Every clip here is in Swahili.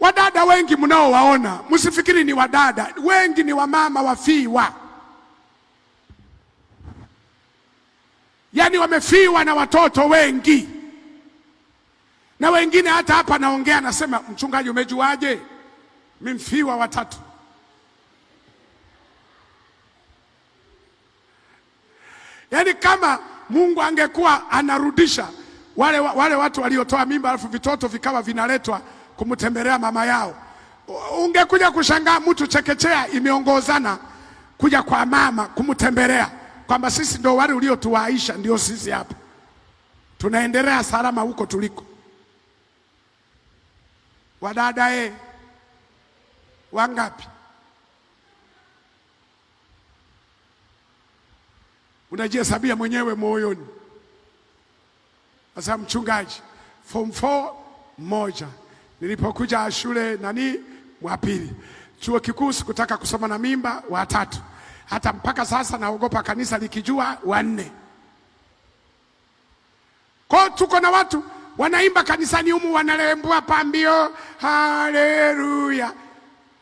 Wadada wengi mnaowaona msifikiri ni wadada, wengi ni wamama wafiwa. Yaani wamefiwa na watoto wengi. Na wengine hata hapa naongea nasema, mchungaji umejuaje? Mimi mfiwa watatu. Yaani kama Mungu angekuwa anarudisha wale watu waliotoa mimba alafu vitoto vikawa vinaletwa kumtembelea mama yao, ungekuja kushangaa mtu chekechea imeongozana kuja kwa mama kumtembelea, kwamba sisi ndio wale uliotuaisha, ndio sisi hapa tunaendelea salama huko tuliko. Wadada wangapi unajihesabia mwenyewe moyoni? Sasa mchungaji, form 4 moja, nilipokuja shule wa pili, chuo kikuu sikutaka kusoma na mimba, wa 3. Hata mpaka sasa naogopa kanisa likijua, wa 4. Kwa tuko na watu wanaimba kanisani humu, wanalembua pambio haleluya,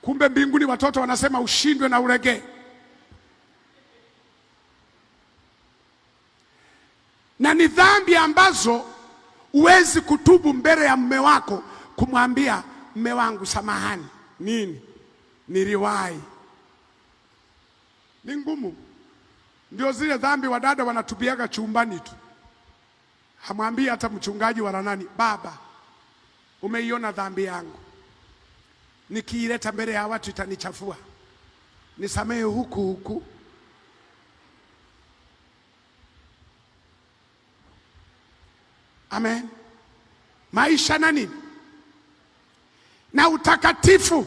kumbe mbinguni watoto wanasema ushindwe na urege. Na ni dhambi ambazo uwezi kutubu mbele ya mume wako, kumwambia mume wangu samahani, niliwahi. Ni ngumu. Ndio zile dhambi wadada wanatubiaga chumbani tu, hamwambii hata mchungaji wala nani, baba umeiona dhambi yangu, nikiileta mbele ya watu itanichafua, nisamehe huku. Amen. Maisha na utakatifu